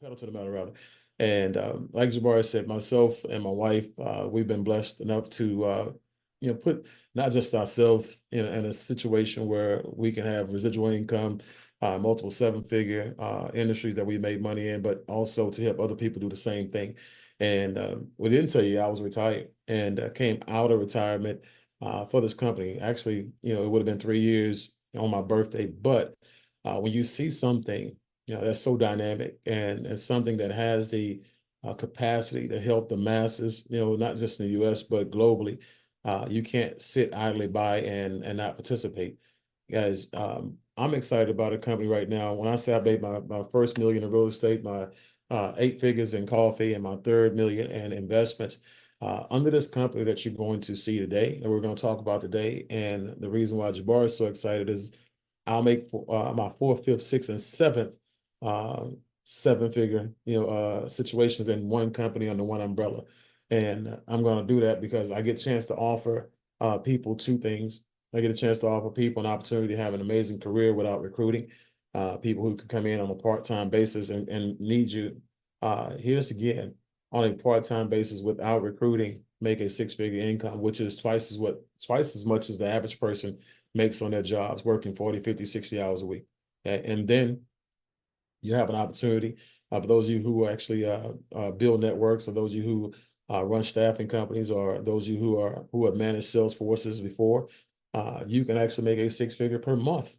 pedal to the metal rather. And like Jabari said, myself and my wife, we've been blessed enough to, put not just ourselves in a situation where we can have residual income, multiple seven-figure industries that we made money in, but also to help other people do the same thing. And we didn't tell you I was retired and came out of retirement for this company. Actually, it would have been 3 years on my birthday, but when you see something that's so dynamic and something that has the capacity to help the masses, not just in the US, but globally. You can't sit idly by and not participate. Guys, I'm excited about a company right now. When I say I made my first million in real estate, my 8 figures in coffee, and my third million in investments, under this company that you're going to see today, and we're going to talk about today. And the reason why Jabbar is so excited is I'll make my fourth, fifth, sixth, and seventh uh, seven-figure, situations in one company under one umbrella. And I'm going to do that because I get a chance to offer people two things. I get a chance to offer people an opportunity to have an amazing career without recruiting. People who can come in on a part-time basis and need you. Hear this again, on a part-time basis without recruiting, make a six-figure income, which is twice as much as the average person makes on their jobs, working 40, 50, 60 hours a week. Okay? And then you have an opportunity for those of you who actually build networks, or those of you who run staffing companies, or those of you who have managed sales forces before. You can actually make a six-figure per month,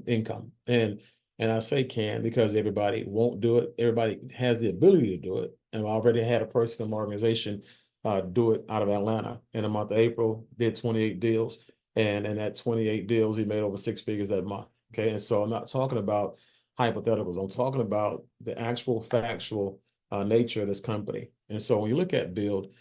income. And I say can because everybody won't do it. Everybody has the ability to do it. And I already had a person in my organization do it out of Atlanta in the month of April, did 28 deals. And in that 28 deals, he made over six figures that month. Okay. And so I'm not talking about hypotheticals. I'm talking about the actual factual nature of this company. And so when you look at Build,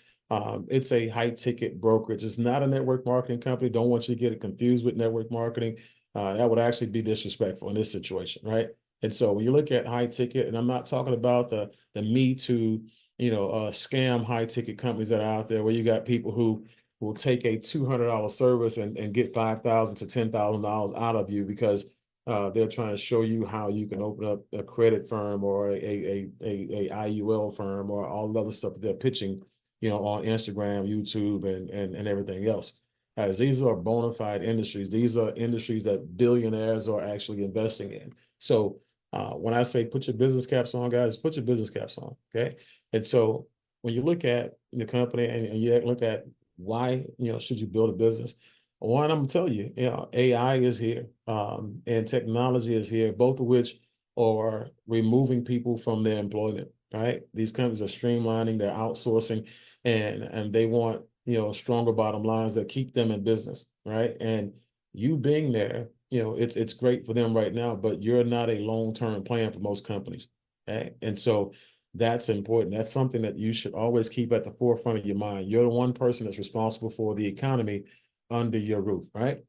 it's a high ticket brokerage. It's not a network marketing company. Don't want you to get it confused with network marketing. That would actually be disrespectful in this situation, right? And so when you look at high ticket, and I'm not talking about the Me Too, scam high ticket companies that are out there where you got people who will take a $200 service and get $5,000 to $10,000 out of you because they're trying to show you how you can open up a credit firm or a IUL firm or all the other stuff that they're pitching, on Instagram, YouTube, and everything else. As these are bona fide industries, these are industries that billionaires are actually investing in. So when I say put your business caps on, guys, put your business caps on. Okay. And so when you look at the company and you look at why, should you build a business? One, I'm gonna tell you, AI is here, and technology is here, both of which are removing people from their employment. Right? These companies are streamlining, they're outsourcing, and they want stronger bottom lines that keep them in business. Right? And you being there, it's great for them right now, but you're not a long-term plan for most companies. Okay? And so that's important. That's something that you should always keep at the forefront of your mind. You're the one person that's responsible for the economy under your roof, right?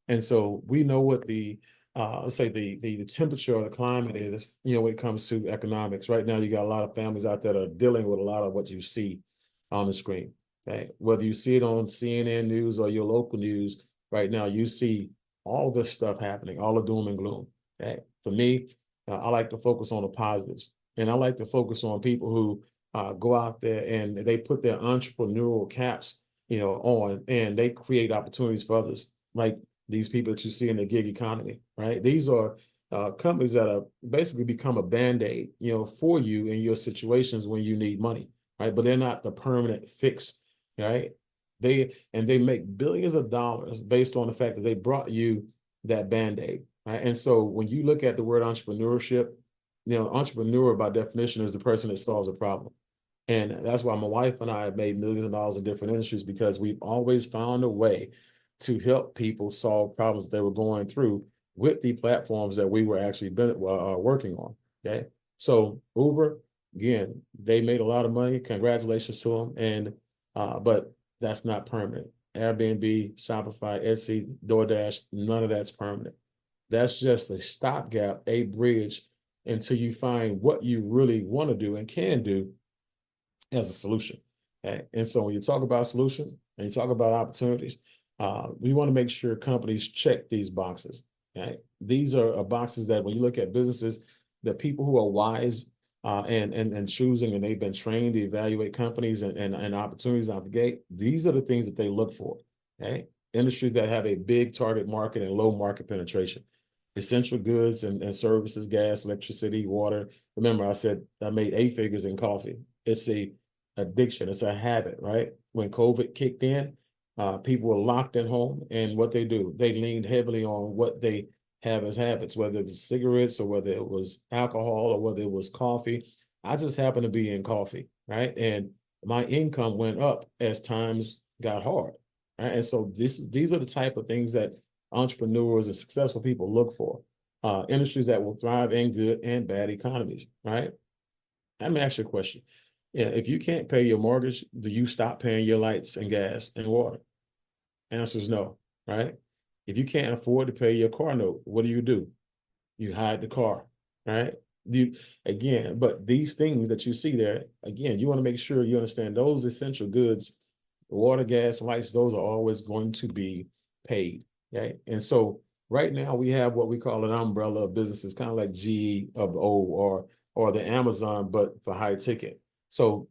And so we know what let's say the temperature or the climate is, when it comes to economics. Right now, you got a lot of families out there that are dealing with a lot of what you see on the screen. Okay? Whether you see it on CNN news or your local news, right now you see all this stuff happening, all the doom and gloom. Okay? For me, I like to focus on the positives, and I like to focus on people who go out there and they put their entrepreneurial caps on, and they create opportunities for others, like these people that you see in the gig economy, right? These are companies that are basically become a band-aid, for you in your situations when you need money, right? But they're not the permanent fix, right? They make billions of dollars based on the fact that they brought you that band-aid, right? And so when you look at the word entrepreneurship, entrepreneur by definition is the person that solves a problem. And that's why my wife and I have made millions of dollars in different industries, because we've always found a way to help people solve problems that they were going through with the platforms that we were actually working on. Okay. So Uber, again, they made a lot of money. Congratulations to them. But that's not permanent. Airbnb, Shopify, Etsy, DoorDash, none of that's permanent. That's just a stopgap, a bridge until you find what you really want to do and can do as a solution. Okay? And so when you talk about solutions and you talk about opportunities, we want to make sure companies check these boxes. Okay? These are boxes that when you look at businesses, the people who are wise and choosing, and they've been trained to evaluate companies and opportunities out the gate. These are the things that they look for. Okay, industries that have a big target market and low market penetration, essential goods and services, gas, electricity, water. Remember, I said I made 8 figures in coffee. It's a addiction. It's a habit, right? When COVID kicked in, people were locked at home, and what they do, they leaned heavily on what they have as habits, whether it was cigarettes or whether it was alcohol or whether it was coffee. I just happened to be in coffee, right? And my income went up as times got hard, right? And so these are the type of things that entrepreneurs and successful people look for. Industries that will thrive in good and bad economies, right? Let me ask you a question. Yeah, if you can't pay your mortgage, do you stop paying your lights and gas and water? Answer is no, right? If you can't afford to pay your car note, what do? You hide the car, right? You again, but these things that you see there, again, you want to make sure you understand those essential goods, water, gas, lights, those are always going to be paid. Okay. And so right now we have what we call an umbrella of businesses, kind of like GE of the old or the Amazon, but for high ticket. So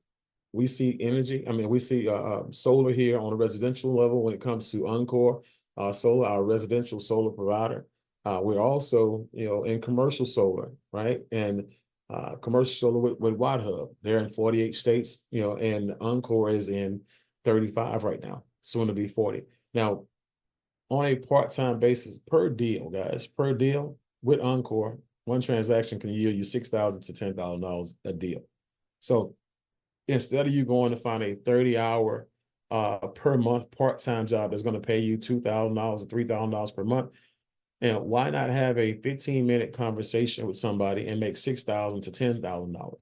we see energy. I mean, we see solar here on a residential level when it comes to Encore Solar, our residential solar provider. We're also, in commercial solar, right? And commercial solar with Watt Hub. They're in 48 states, and Encore is in 35 right now, soon to be 40. Now, on a part-time basis per deal, guys, per deal with Encore, one transaction can yield you $6,000 to $10,000 a deal. So instead of you going to find a 30-hour per month part-time job that's going to pay you $2,000 or $3,000 per month, and why not have a 15-minute conversation with somebody and make $6,000 to $10,000?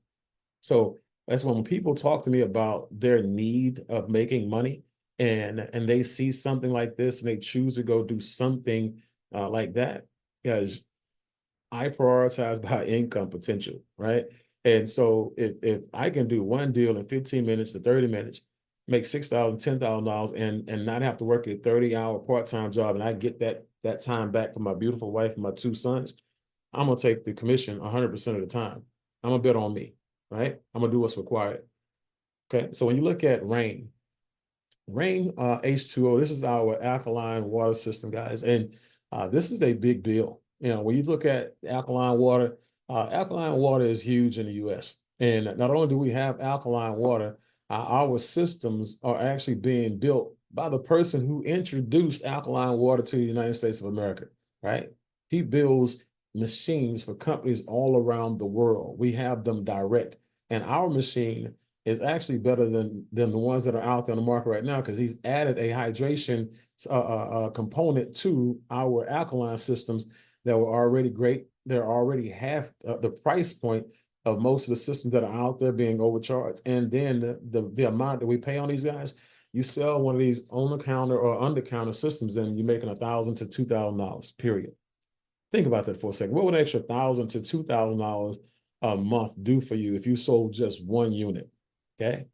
So that's when people talk to me about their need of making money, and they see something like this and they choose to go do something like that, because I prioritize by income potential, right? And so if I can do one deal in 15 minutes to 30 minutes, make $6,000, $10,000, and not have to work a 30-hour part-time job, and I get that time back for my beautiful wife and my 2 sons, I'm gonna take the commission 100% of the time. I'm gonna bet on me, right? I'm gonna do what's required. Okay. So when you look at Rain H2O, this is our alkaline water system, guys. And this is a big deal. When you look at alkaline water is huge in the US. And not only do we have alkaline water, our systems are actually being built by the person who introduced alkaline water to the United States of America, right? He builds machines for companies all around the world. We have them direct. And our machine is actually better than the ones that are out there on the market right now, because he's added a hydration component to our alkaline systems that were already great. They're already half the price point of most of the systems that are out there being overcharged. And then the amount that we pay on these guys, you sell one of these on the counter or under counter systems and you're making $1,000 to $2,000, period. Think about that for a second. What would an extra $1,000 to $2,000 a month do for you if you sold just one unit? Okay.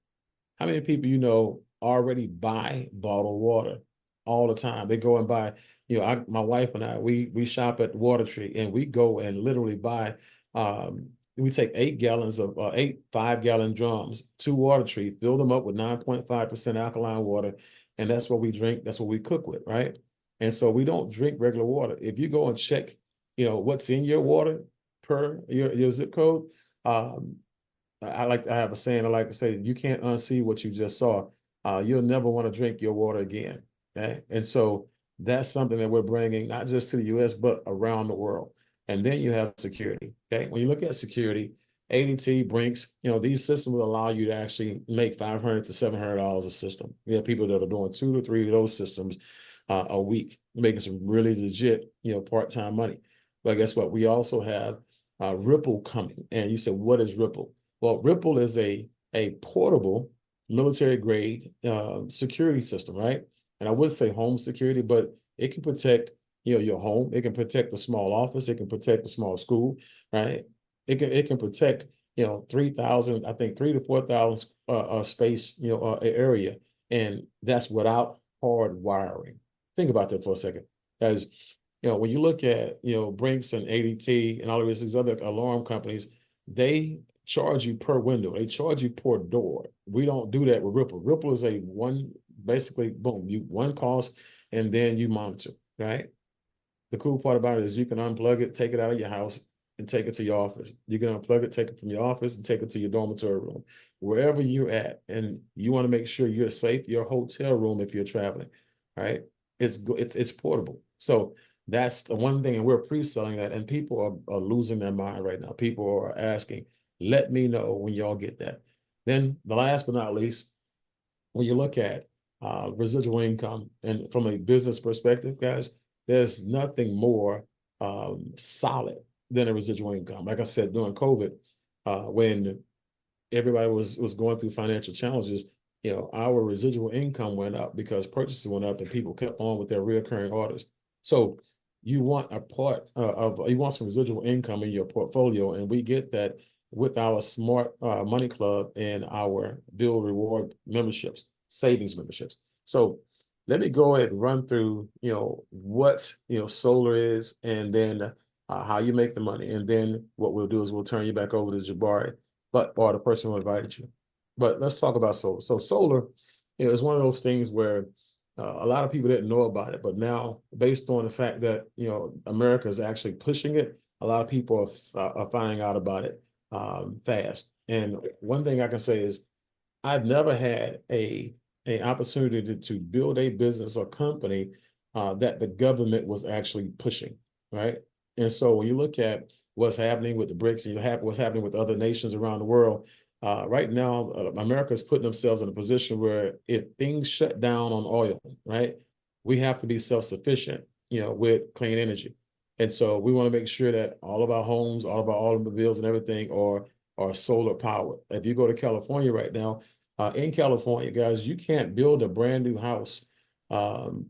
How many people already buy bottled water all the time? They go and buy, my wife and I, we shop at Water Tree, and we go and literally buy, we take 8 gallons of 5-gallon drums to Water Tree, fill them up with 9.5% alkaline water, and that's what we drink. That's what we cook with, right? And so we don't drink regular water. If you go and check, what's in your water per your zip code, I have a saying I like to say, you can't unsee what you just saw. You'll never want to drink your water again. Okay? And so that's something that we're bringing not just to the US, but around the world. And then you have security. Okay. When you look at security, ADT, Brinks, these systems will allow you to actually make $500 to $700 a system. We have people that are doing 2 to 3 of those systems a week, making some really legit, part-time money. But guess what? We also have Ripple coming. And you said, what is Ripple? Well, Ripple is a portable military grade security system, right? And I would say home security, but it can protect, your home. It can protect the small office. It can protect the small school, right? It can protect, 3,000, I think 3 to 4,000 space, area. And that's without hard wiring. Think about that for a second. As when you look at, Brinks and ADT and all of these other alarm companies, they charge you per window. They charge you per door. We don't do that with Ripple. Ripple is a one, basically, boom, you one cost, and then you monitor, right? The cool part about it is you can unplug it, take it out of your house, and take it to your office. You can unplug it, take it from your office, and take it to your dormitory room, wherever you're at. And you want to make sure you're safe, your hotel room if you're traveling, right? It's portable. So that's the one thing, and we're pre-selling that, and people are losing their mind right now. People are asking, let me know when y'all get that. Then the last but not least, when you look at residual income, and from a business perspective, guys, there's nothing more solid than a residual income. Like I said, during COVID, when everybody was going through financial challenges, our residual income went up because purchases went up and people kept on with their reoccurring orders. So you want a part you want some residual income in your portfolio, and we get that with our Smart Money Club and our Build Reward memberships, savings memberships. So let me go ahead and run through, what, solar is, and then how you make the money. And then what we'll do is we'll turn you back over to Jabari, or the person who invited you. But let's talk about solar. So solar, is one of those things where a lot of people didn't know about it, but now, based on the fact that, America is actually pushing it, a lot of people are finding out about it fast. And one thing I can say is I've never had a opportunity to build a business or company that the government was actually pushing, right? And so when you look at what's happening with the BRICS, and what's happening with other nations around the world, right now, America is putting themselves in a position where if things shut down on oil, right, we have to be self-sufficient, with clean energy. And so we want to make sure that all of our homes, all of our automobiles and everything are solar powered. If you go to California right now, in California, guys, you can't build a brand new house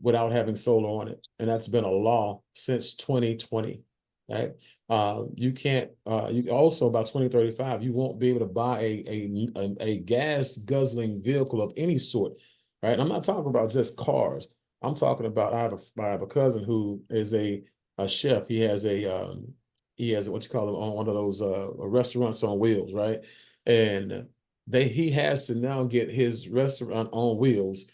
without having solar on it. And that's been a law since 2020, right? You can't, you also, by 2035, you won't be able to buy a gas guzzling vehicle of any sort, right? And I'm not talking about just cars. I'm talking about, I have a cousin who is a chef. He has what you call it, on one of those restaurants on wheels, right? And he has to now get his restaurant on wheels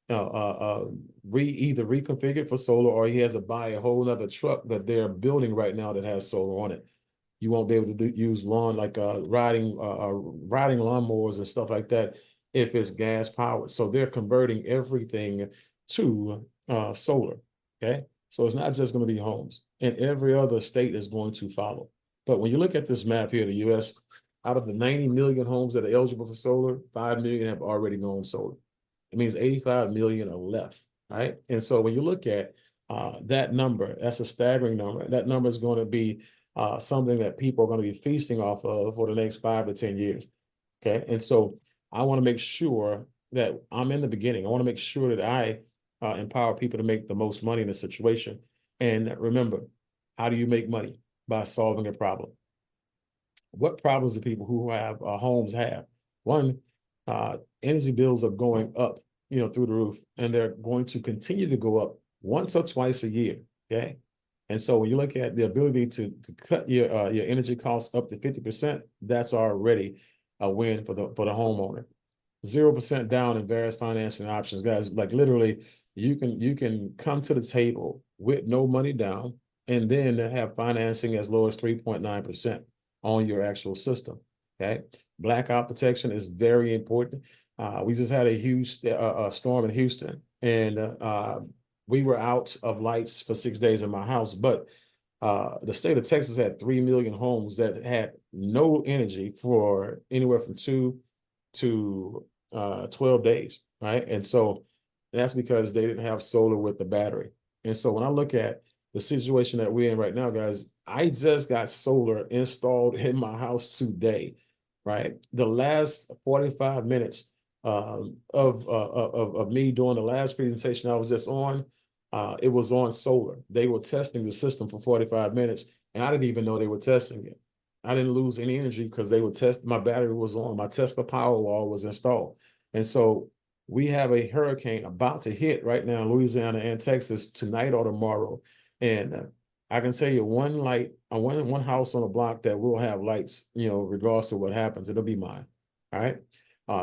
either reconfigured for solar, or he has to buy a whole other truck that they're building right now that has solar on it. You won't be able to use riding lawnmowers and stuff like that if it's gas powered. So they're converting everything to solar. Okay, so it's not just going to be homes, and every other state is going to follow. But when you look at this map here, the U.S., out of the 90 million homes that are eligible for solar, 5 million have already gone solar. It means 85 million are left, right? And so when you look at that number, that's a staggering number. That number is going to be something that people are going to be feasting off of for the next 5 to 10 years, okay? And so I want to make sure that I'm in the beginning. I want to make sure that I empower people to make the most money in a situation. And remember, how do you make money? By solving a problem. What problems do people who have homes have? One, energy bills are going up, through the roof, and they're going to continue to go up once or twice a year. Okay, and so when you look at the ability to cut your energy costs up to 50%, that's already a win for the homeowner. 0% down in various financing options, guys. Like literally, you can come to the table with no money down, and then have financing as low as 3.9% on your actual system. Okay, blackout protection is very important. We just had a huge storm in Houston, and we were out of lights for 6 days in my house. But the state of Texas had 3 million homes that had no energy for anywhere from 2 to 12 days, right? And so that's because they didn't have solar with the battery. And so when I look at the situation that we're in right now, guys, I just got solar installed in my house today, right? The last 45 minutes of me doing the last presentation I was just on, it was on solar. They were testing the system for 45 minutes, and I didn't even know they were testing it. I didn't lose any energy because they would test. My battery was on. My Tesla Powerwall was installed. And so we have a hurricane about to hit right now in Louisiana and Texas tonight or tomorrow. And I can tell you one light, one house on the block that will have lights, regardless of what happens, it'll be mine. All right.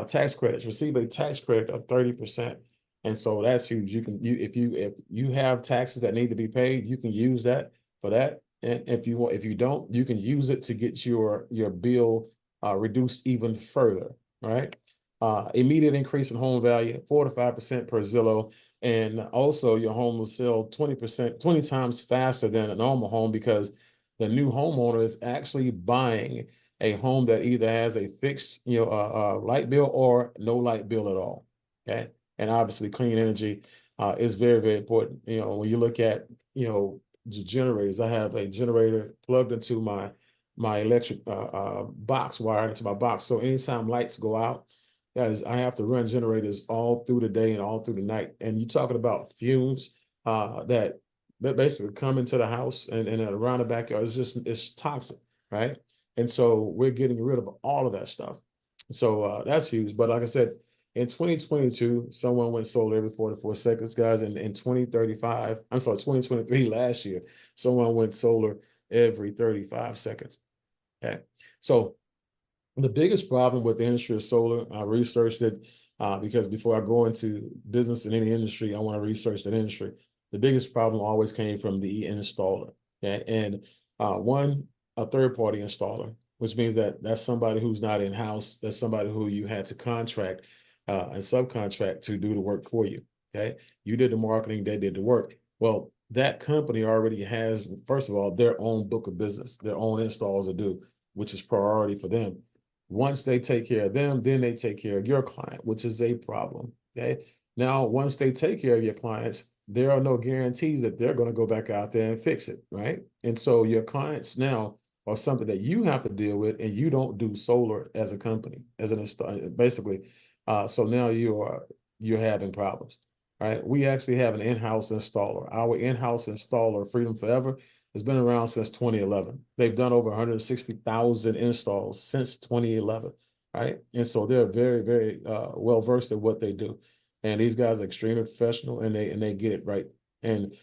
Tax credits, receive a tax credit of 30%. And so that's huge. If you have taxes that need to be paid, you can use that for that. And if you don't, you can use it to get your bill reduced even further. Right. Immediate increase in home value, 4 to 5% per Zillow. And also your home will sell 20 times faster than a normal home because the new homeowner is actually buying a home that either has a fixed, light bill or no light bill at all. Okay. And obviously clean energy is very, very important. When you look at, the generators, I have a generator plugged into my electric box, wired into my box. So anytime lights go out, guys, I have to run generators all through the day and all through the night. And you're talking about fumes that basically come into the house and around the backyard. It's toxic, right? And so we're getting rid of all of that stuff. So that's huge. But like I said, in 2022, someone went solar every 44 seconds, guys. And in 2035, I'm sorry, 2023 last year, someone went solar every 35 seconds. Okay. So the biggest problem with the industry of solar, I researched it because before I go into business in any industry, I want to research that industry. The biggest problem always came from the installer. Okay. And a third party installer, which means that that's somebody who's not in house. That's somebody who you had to contract and subcontract to do the work for you. Okay. You did the marketing, they did the work. Well, that company already has, first of all, their own book of business, their own installs to do, which is priority for them. Once they take care of them, then they take care of your client, which is a problem. Okay. Now, once they take care of your clients, there are no guarantees that they're going to go back out there and fix it. Right. And so your clients now are something that you have to deal with, and you don't do solar as a company, as an installer, basically. So now you're having problems. Right. We actually have an in-house installer. Our in-house installer, Freedom Forever, has been around since 2011. They've done over 160,000 installs since 2011, right? And so they're very, very well versed in what they do. And these guys are extremely professional, and they get it right. And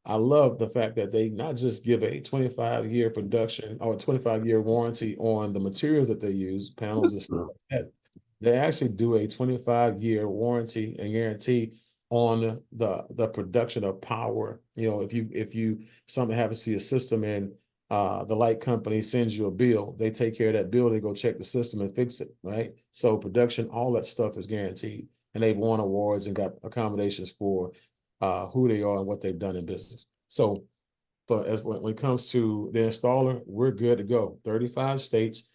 I love the fact that they not just give a 25-year production or a 25-year warranty on the materials that they use, panels and stuff like that. They actually do a 25-year warranty and guarantee on the production of power. If something happens to your system and the light company sends you a bill, they take care of that bill, they go check the system and fix it, right? So production, all that stuff is guaranteed. And they've won awards and got accommodations for who they are and what they've done in business. So when it comes to the installer, we're good to go. 35 states,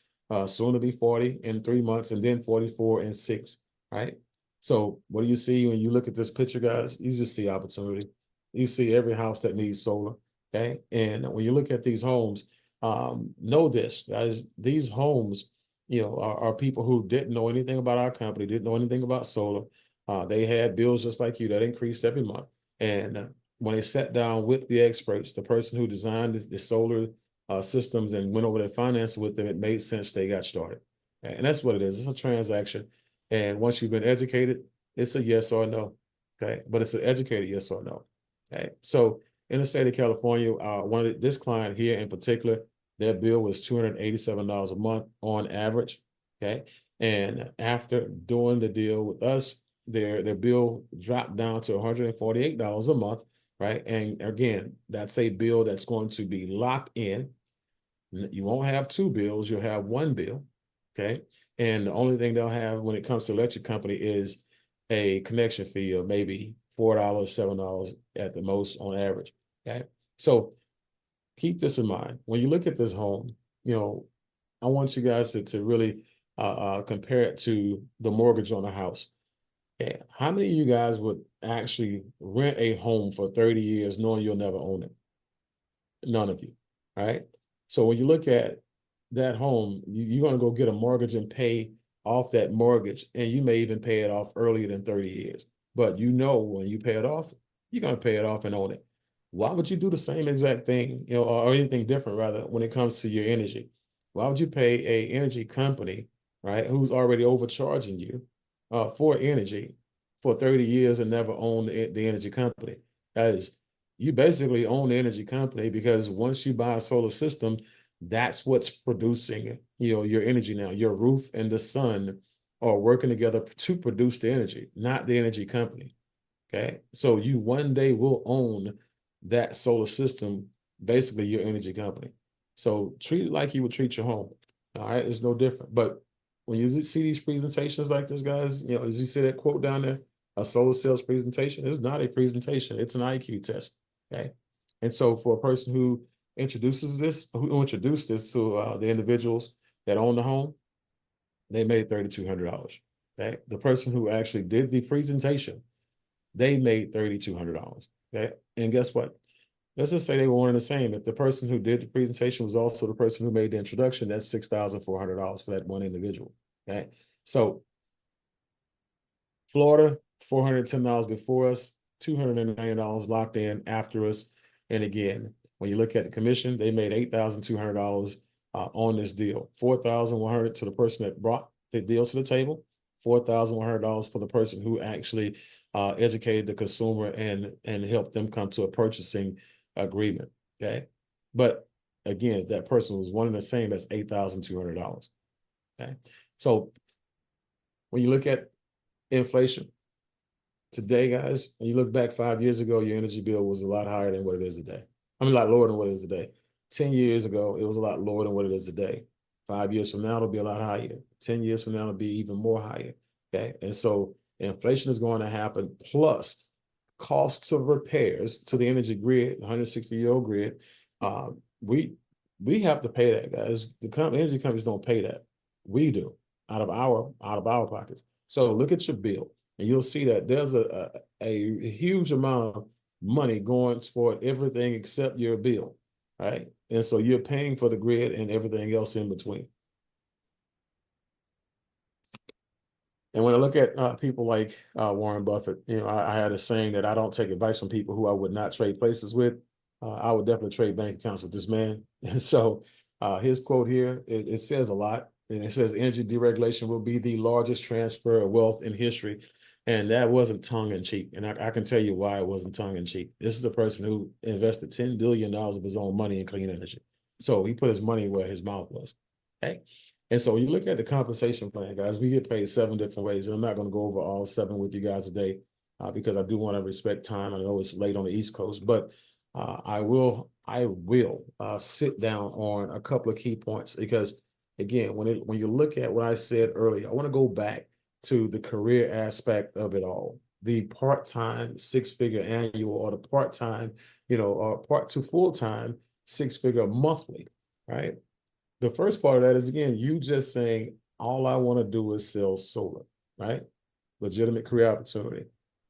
soon to be 40 in 3 months, and then 44 in 6, right? So what do you see when you look at this picture, guys? You just see opportunity. You see every house that needs solar, okay? And when you look at these homes, know this, guys, these homes, are people who didn't know anything about our company, didn't know anything about solar. They had bills just like you that increased every month. And when they sat down with the experts, the person who designed the solar systems and went over their finances with them, it made sense they got started. And that's what it is. It's a transaction. And once you've been educated, it's a yes or no. Okay. But it's an educated yes or no. Okay. So in the state of California, this client here in particular, their bill was $287 a month on average. Okay. And after doing the deal with us, their bill dropped down to $148 a month, right? And again, that's a bill that's going to be locked in. You won't have two bills, you'll have one bill, okay? And the only thing they'll have when it comes to electric company is a connection fee of maybe $4, $7 at the most on average, okay? So keep this in mind. When you look at this home, I want you guys to really compare it to the mortgage on a house. Yeah. How many of you guys would actually rent a home for 30 years knowing you'll never own it? None of you, right? So when you look at that home, you're going to go get a mortgage and pay off that mortgage, and you may even pay it off earlier than 30 years. But when you pay it off, you're going to pay it off and own it. Why would you do the same exact thing, or anything different rather, when it comes to your energy? Why would you pay a energy company, right, who's already overcharging you for energy for 30 years and never own the energy company? That is you basically own the energy company, because once you buy a solar system, that's what's producing, your energy now. Your roof and the sun are working together to produce the energy, not the energy company. Okay. So you one day will own that solar system, basically your energy company. So treat it like you would treat your home. All right. It's no different. But when you see these presentations like this, guys, as you see that quote down there, a solar sales presentation is not a presentation, it's an IQ test. Okay. And so for a person who introduced this to the individuals that own the home, they made $3,200. Okay. The person who actually did the presentation, they made $3,200. Okay. And guess what? Let's just say they were one and the same. If the person who did the presentation was also the person who made the introduction, that's $6,400 for that one individual. Okay. So Florida, $410 before us, $290 locked in after us. And again, when you look at the commission, they made $8,200 on this deal. $4,100 to the person that brought the deal to the table, $4,100 for the person who actually educated the consumer and helped them come to a purchasing agreement. Okay. But again, that person was one and the same, that's $8,200. Okay. So when you look at inflation today, guys, when you look back 5 years ago, your energy bill was a lot higher than what it is today. I mean, a lot lower than what it is today. 10 years ago, it was a lot lower than what it is today. 5 years from now, it'll be a lot higher. 10 years from now, it'll be even more higher. Okay. And so inflation is going to happen, plus costs of repairs to the energy grid, 160-year-old grid. Uh, we have to pay that, guys. The energy companies don't pay that. We do, out of our pockets. So look at your bill, and you'll see that there's a huge amount of money going toward everything except your bill, right? And so you're paying for the grid and everything else in between. And when I look at people like Warren Buffett, I had a saying that I don't take advice from people who I would not trade places with. I would definitely trade bank accounts with this man. And so his quote here, it says a lot. And it says energy deregulation will be the largest transfer of wealth in history. And that wasn't tongue in cheek. And I can tell you why it wasn't tongue in cheek. This is a person who invested $10 billion of his own money in clean energy. So he put his money where his mouth was. Okay. And so when you look at the compensation plan, guys, we get paid 7 different ways. And I'm not going to go over all 7 with you guys today because I do want to respect time. I know it's late on the East Coast, but I will sit down on a couple of key points because, again, when you look at what I said earlier, I want to go back to the career aspect of it all. The part-time 6-figure annual, or the part-time, or part to full-time 6-figure monthly, right? The first part of that is, again, you just saying, all I want to do is sell solar, right? Legitimate career opportunity,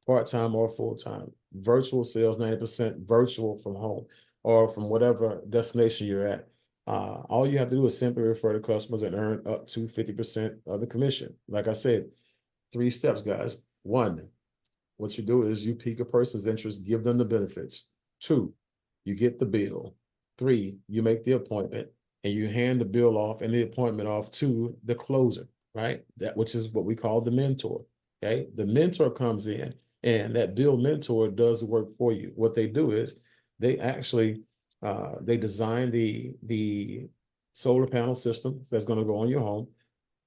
part-time or full-time, virtual sales, 90% virtual from home or from whatever destination you're at. All you have to do is simply refer to customers and earn up to 50% of the commission. Like I said, 3 steps, guys. 1, what you do is you pique a person's interest, give them the benefits. 2, you get the bill. 3, you make the appointment and you hand the bill off and the appointment off to the closer, right? That, which is what we call the mentor. Okay. The mentor comes in and that bill mentor does the work for you. What they do is they actually they design the solar panel system that's going to go on your home.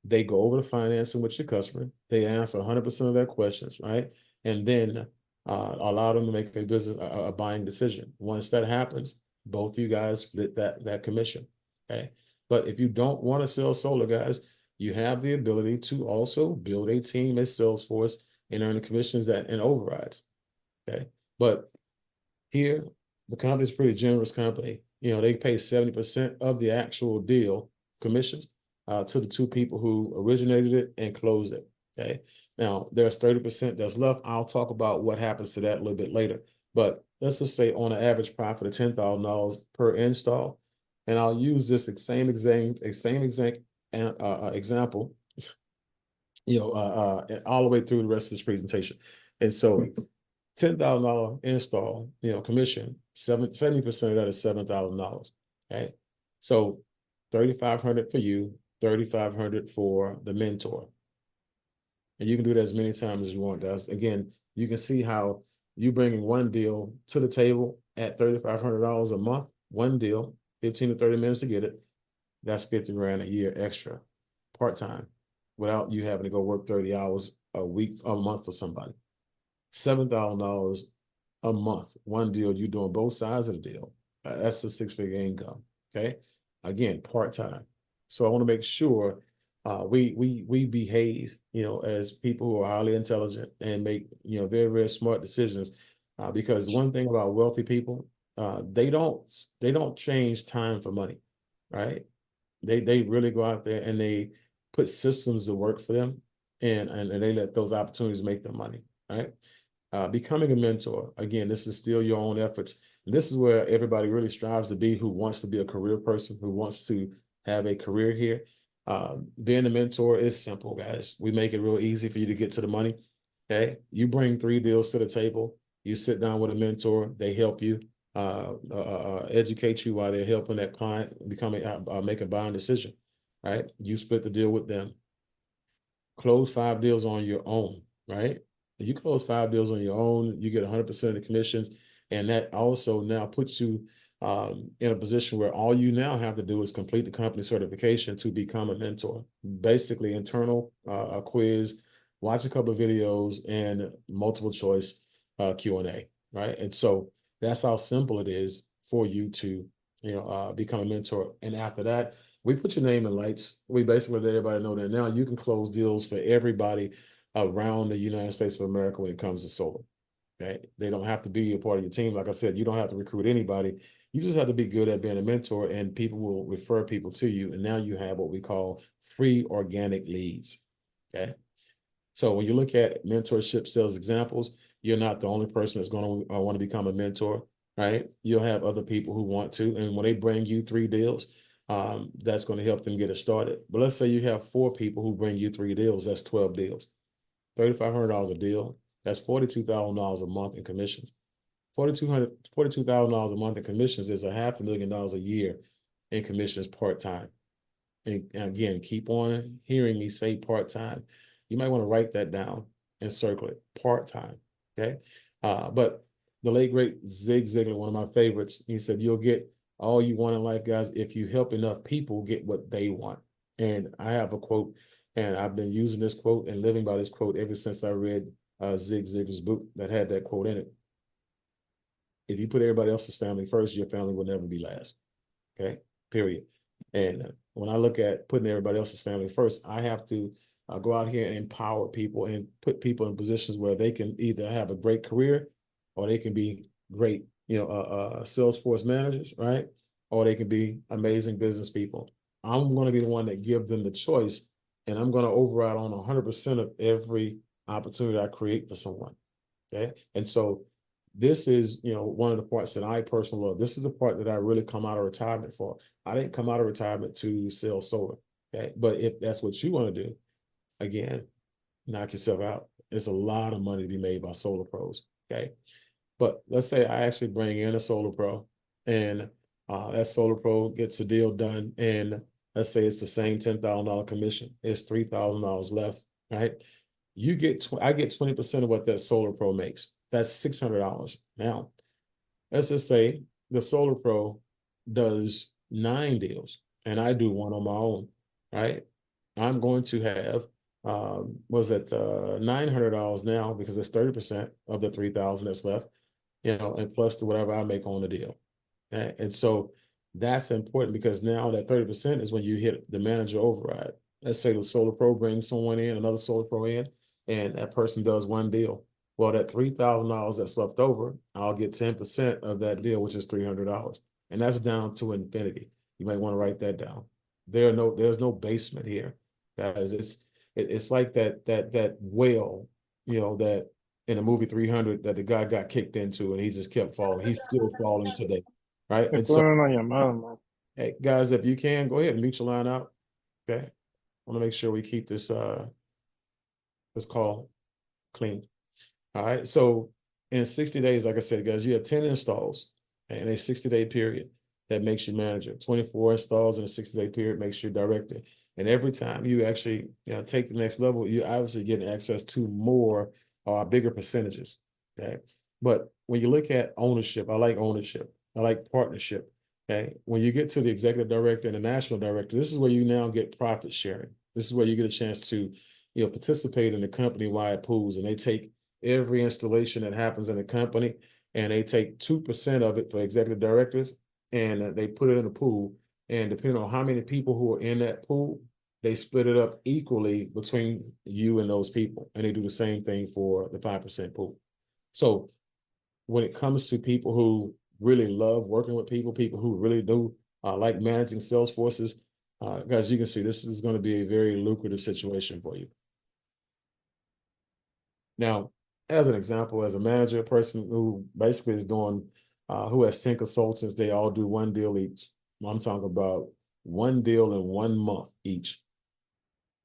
They go over the financing with your customer. They answer 100% of their questions, right? And then allow them to make a buying decision. Once that happens, both you guys split that commission. Okay. But if you don't want to sell solar, guys, you have the ability to also build a team at Salesforce and earn the commissions and overrides. Okay. But here, the company's a pretty generous company. They pay 70% of the actual deal commissions to the 2 people who originated it and closed it. Okay. Now, there's 30% that's left. I'll talk about what happens to that a little bit later. But let's just say on an average profit of $10,000 per install, and I'll use this same example, all the way through the rest of this presentation. And so $10,000 install, commission, 70% of that is $7,000. Okay. So 3,500 for you, 3,500 for the mentor. And you can do that as many times as you want, guys. Again, you can see how you bringing one deal to the table at $3,500 a month, one deal, 15 to 30 minutes to get it. That's 50 grand a year extra, part-time, without you having to go work 30 hours a week, a month for somebody. $7,000 a month, one deal, you're doing both sides of the deal. That's a six-figure income. Okay. Again, part-time. So I want to make sure we behave, as people who are highly intelligent and make, very, very smart decisions. Because one thing about wealthy people, they don't change time for money, right? They really go out there and they put systems to work for them, and they let those opportunities make them money, right? Becoming a mentor, again, this is still your own efforts. And this is where everybody really strives to be, who wants to be a career person, who wants to have a career here. Being a mentor is simple, guys. We make it real easy for you to get to the money. Okay. You bring 3 deals to the table. You sit down with a mentor. They help you educate you while they're helping that client make a buying decision. Right. You split the deal with them. Close 5 deals on your own, right? You close 5 deals on your own, you get 100% of the commissions. And that also now puts you in a position where all you now have to do is complete the company certification to become a mentor. Basically, internal quiz, watch a couple of videos, and multiple choice Q&A, right? And so that's how simple it is for you to, become a mentor. And after that, we put your name in lights. We basically let everybody know that now you can close deals for everybody around the United States of America when it comes to solar. Okay. They don't have to be a part of your team. Like I said, you don't have to recruit anybody. You just have to be good at being a mentor, and people will refer people to you. And now you have what we call free organic leads. Okay. So when you look at mentorship sales examples, you're not the only person that's going to want to become a mentor, right? You'll have other people who want to. And when they bring you 3 deals, that's going to help them get it started. But let's say you have 4 people who bring you 3 deals, that's 12 deals. $3,500 a deal, that's $42,000 a month in commissions. $42,000 a month in commissions is $500,000 a year in commissions part-time. And again, keep on hearing me say part-time. You might want to write that down and circle it, part-time. Okay. But the late great Zig Ziglar, one of my favorites, he said, you'll get all you want in life, guys, if you help enough people get what they want. And I have a quote, and I've been using this quote and living by this quote ever since I read Zig Ziglar's book that had that quote in it. If you put everybody else's family first, your family will never be last. Okay, period. And when I look at putting everybody else's family first, I have to go out here and empower people and put people in positions where they can either have a great career, or they can be great, Salesforce managers, right? Or they can be amazing business people. I'm going to be the one that give them the choice, and I'm going to override on 100% of every opportunity I create for someone. Okay, and so this is, one of the parts that I personally love. This is the part that I really come out of retirement for. I didn't come out of retirement to sell solar. Okay. But if that's what you want to do, again, knock yourself out. It's a lot of money to be made by solar pros. Okay. But let's say I actually bring in a solar pro, and that solar pro gets a deal done. And let's say it's the same $10,000 commission. It's $3,000 left, right? I get 20% of what that solar pro makes. That's $600. Now, let's just say the solar pro does 9 deals and I do one on my own, right? I'm going to have was it $900 now, because it's 30% of the 3,000 that's left, and plus to whatever I make on the deal. And so that's important, because now that 30% is when you hit the manager override. Let's say the solar pro brings someone in, another solar pro in, and that person does one deal. Well, that $3,000 that's left over, I'll get 10% of that deal, which is $300. And that's down to infinity. You might want to write that down. There's no basement here, guys. It's like that whale, that in the movie 300 that the guy got kicked into, and he just kept falling. He's still falling today, right? Qué And so, una llamada, man. hey, guys, if you can, go ahead and mute your line out. Okay. I want to make sure we keep this call clean. All right. So in 60 days, like I said, guys, you have 10 installs in a 60-day period. That makes you manager. 24 installs in a 60-day period makes you director. And every time you actually, take the next level, you're obviously getting access to more or bigger percentages. Okay. But when you look at ownership, I like ownership. I like partnership. Okay. When you get to the executive director and the national director, this is where you now get profit sharing. This is where you get a chance to, participate in the company-wide pools, and they take every installation that happens in the company and they take 2% of it for executive directors, and they put it in a pool. And depending on how many people who are in that pool, they split it up equally between you and those people. And they do the same thing for the 5% pool. So when it comes to people who really love working with people, people who really do like managing sales forces, guys, you can see this is going to be a very lucrative situation for you. Now, as an example, as a manager, a person who basically is doing, who has 10 consultants, they all do one deal each. I'm talking about one deal in 1 month each.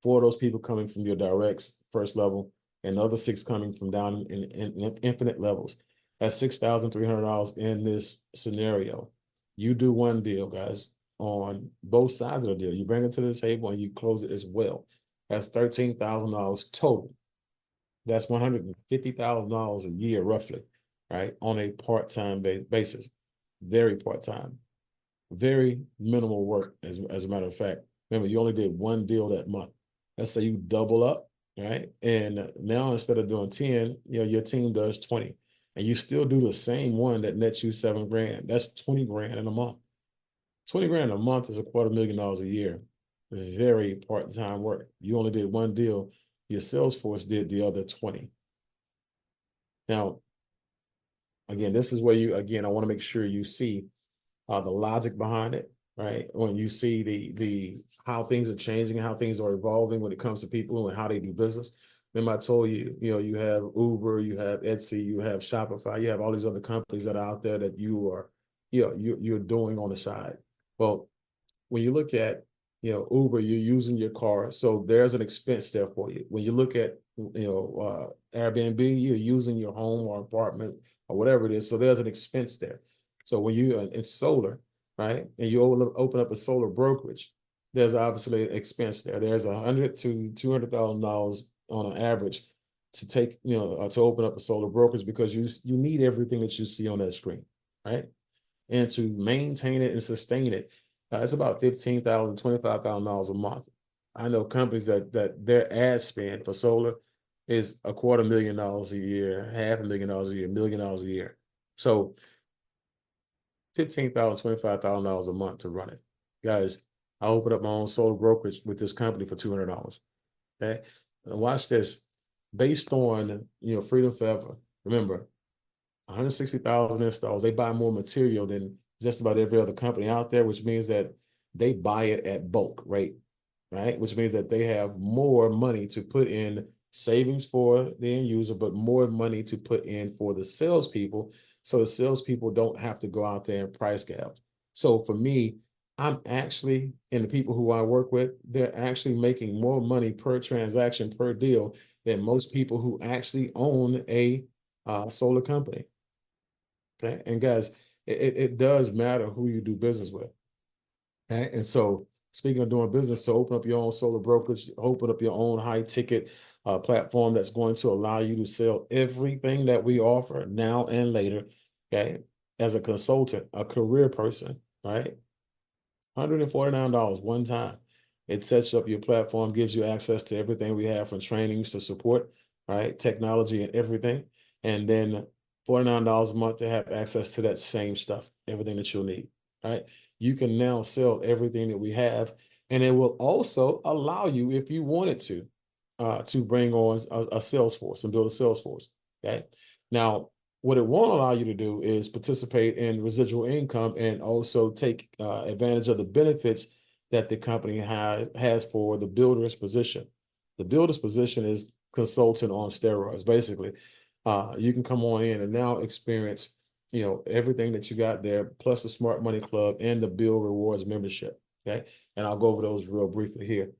4 of those people coming from your directs, first level, and the other 6 coming from down in infinite levels. At $6,300 in this scenario, you do one deal, guys, on both sides of the deal. You bring it to the table and you close it as well. That's $13,000 total. That's $150,000 a year, roughly, right? On a part-time basis. Very part-time. Very minimal work, as a matter of fact. Remember, you only did one deal that month. Let's say you double up, right? And now instead of doing 10, your team does 20. And you still do the same one that nets you $7,000. That's 20 grand in a month. 20 grand a month is $250,000 a year. Very part-time work. You only did one deal. Your sales force did the other 20. Now, again, this is where I want to make sure you see the logic behind it, right? When you see the how things are changing, how things are evolving when it comes to people and how they do business. Remember, I told you, you have Uber, you have Etsy, you have Shopify, you have all these other companies that are out there that you're doing on the side. Well, when you look at, Uber, you're using your car, so there's an expense there for you. When you look at, Airbnb, you're using your home or apartment or whatever it is, so there's an expense there. So when you it's solar, right, and you open up a solar brokerage, there's obviously an expense there. There's $100,000 to $200,000 on an average to take, to open up a solar brokerage, because you need everything that you see on that screen, right? And to maintain it and sustain it, it's about $15,000, $25,000 a month. I know companies that their ad spend for solar is $250,000 a year, $500,000 a year, $1 million a year. So $15,000, $25,000 a month to run it. Guys, I opened up my own solar brokerage with this company for $200. Okay. And watch this. Based on, Freedom Forever, remember, 160,000 installs, they buy more material than just about every other company out there, which means that they buy it at bulk rate, right? Which means that they have more money to put in savings for the end user, but more money to put in for the salespeople. So the salespeople don't have to go out there and price gouge. So for me, I'm actually, and the people who I work with, they're actually making more money per transaction, per deal, than most people who actually own a solar company. Okay. And guys, it does matter who you do business with. Okay. And so, speaking of doing business, so open up your own solar brokerage, open up your own high ticket platform that's going to allow you to sell everything that we offer now and later. Okay. As a consultant, a career person, right? $149 one time. It sets up your platform, gives you access to everything we have from trainings to support, right? Technology and everything. And then $49 a month to have access to that same stuff, everything that you'll need, right? You can now sell everything that we have, and it will also allow you, if you wanted to bring on a sales force and build a sales force, okay? Now, what it won't allow you to do is participate in residual income and also take advantage of the benefits that the company has for the builder's position. The builder's position is consultant on steroids, basically. You can come on in and now experience, everything that you got there, plus the Smart Money Club and the Build Rewards membership. Okay. And I'll go over those real briefly here.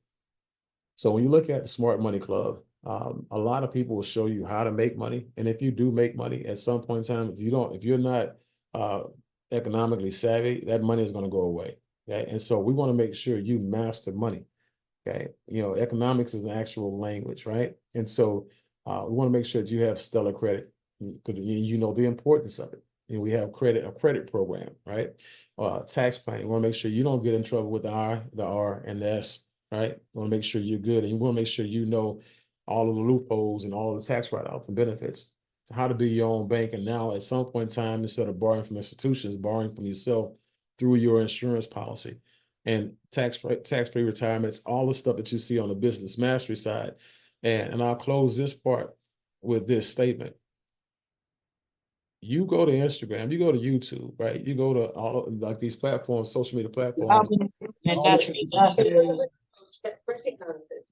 So when you look at the Smart Money Club, a lot of people will show you how to make money. And if you do make money at some point in time, if you're not economically savvy, that money is going to go away. Okay. And so we want to make sure you master money. Okay. Economics is an actual language, right? And so we want to make sure that you have stellar credit. because you know the importance of it. We have a credit program, right? Tax planning. You want to make sure you don't get in trouble with the I, the R, and the S, right? You want to make sure you're good, and you want to make sure you know all of the loopholes and all of the tax write-offs and benefits, how to be your own bank. And now, at some point in time, instead of borrowing from institutions, borrowing from yourself through your insurance policy and tax-free retirements, all the stuff that you see on the business mastery side. And I'll close this part with this statement. You go to Instagram, you go to YouTube, right? You go to all like these platforms, social media platforms.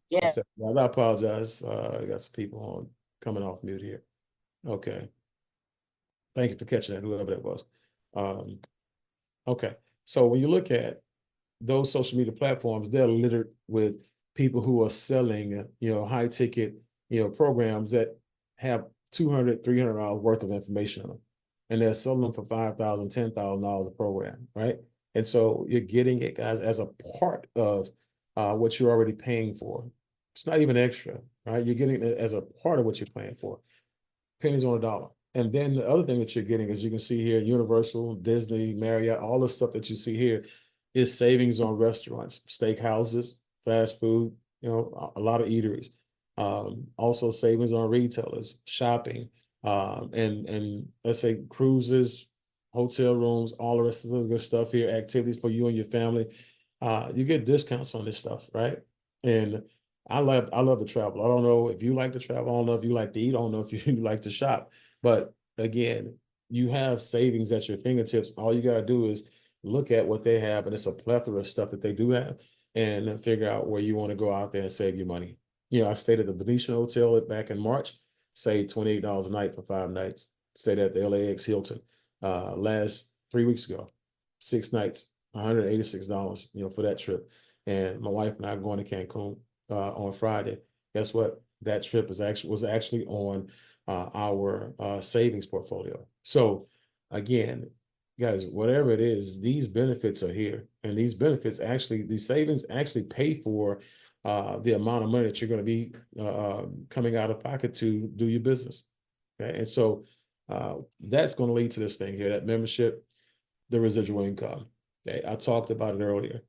Yeah. I apologize. I got some people on coming off mute here. Okay. Thank you for catching that, whoever that was. Okay. So when you look at those social media platforms, they're littered with people who are selling, high ticket, programs that have $200, $300 worth of information on them. And they're selling them for $5,000, $10,000 a program, right? And so you're getting it, guys, as a part of what you're already paying for. It's not even extra, right? You're getting it as a part of what you're paying for. Pennies on a dollar. And then the other thing that you're getting, as you can see here, Universal, Disney, Marriott, all the stuff that you see here is savings on restaurants, steakhouses, fast food, a lot of eateries. Also savings on retailers, shopping, and let's say cruises, hotel rooms, all the rest of the good stuff here, activities for you and your family. You get discounts on this stuff, right? And I love to travel. I don't know if you like to travel. I don't know if you like to eat. I don't know if you like to shop. But again, you have savings at your fingertips. All you got to do is look at what they have, and it's a plethora of stuff that they do have, and figure out where you want to go out there and save your money. I stayed at the Venetian Hotel back in March, saved $28 a night for 5 nights. Stayed at the LAX Hilton last 3 weeks ago, 6 nights, $186, for that trip. And my wife and I are going to Cancun on Friday. Guess what? That trip was actually on our savings portfolio. So again, guys, whatever it is, these benefits are here, and these savings actually pay for the amount of money that you're going to be coming out of pocket to do your business. Okay, and so that's going to lead to this thing here, that membership, the residual income. Okay, I talked about it earlier.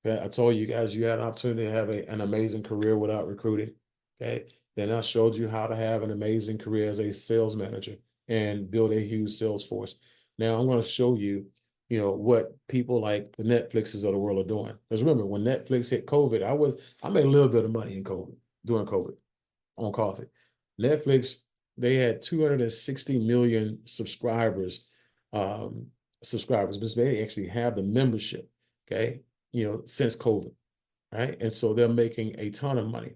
Okay, I told you guys you had an opportunity to have an amazing career without recruiting. Okay, then I showed you how to have an amazing career as a sales manager and build a huge sales force. Now I'm going to show you, what people like the Netflixes of the world are doing. Because remember, when Netflix hit COVID, I made a little bit of money in COVID during COVID on coffee. Netflix, they had 260 million subscribers, because they actually have the membership. Okay, since COVID, right? And so they're making a ton of money.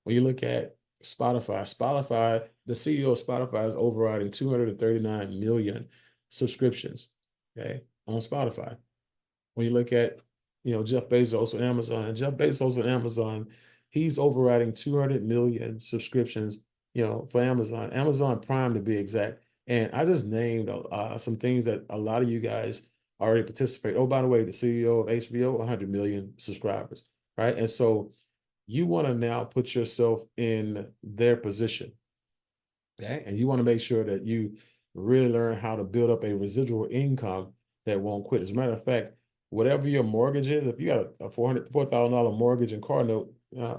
When you look at Spotify, the CEO of Spotify is overriding 239 million subscriptions, okay, on Spotify. When you look at, Jeff Bezos on Amazon, and Jeff Bezos on Amazon, he's overriding 200 million subscriptions, for Amazon Prime to be exact. And I just named some things that a lot of you guys already participate. Oh, by the way, the CEO of HBO, 100 million subscribers, right? And so you want to now put yourself in their position, okay? And you want to make sure that you really learn how to build up a residual income that won't quit. As a matter of fact, whatever your mortgage is, if you got a $4,000 mortgage and car note,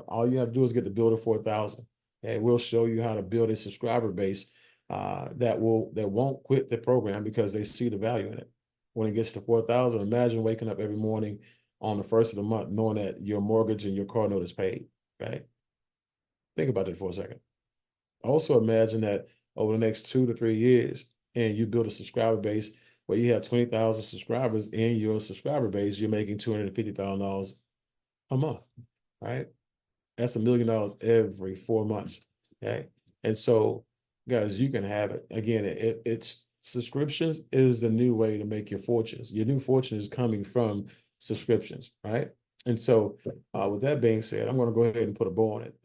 all you have to do is get the bill to 4,000. And we'll show you how to build a subscriber base that won't quit the program because they see the value in it. When it gets to 4,000, imagine waking up every morning on the first of the month knowing that your mortgage and your car note is paid, right? Think about that for a second. Also imagine that over the next 2 to 3 years, and you build a subscriber base where you have 20,000 subscribers in your subscriber base, you're making $250,000 a month, right? That's $1 million every 4 months, okay? And so, guys, you can have it. Again, it's subscriptions is the new way to make your fortunes. Your new fortune is coming from subscriptions, right? And so, with that being said, I'm going to go ahead and put a bow on it.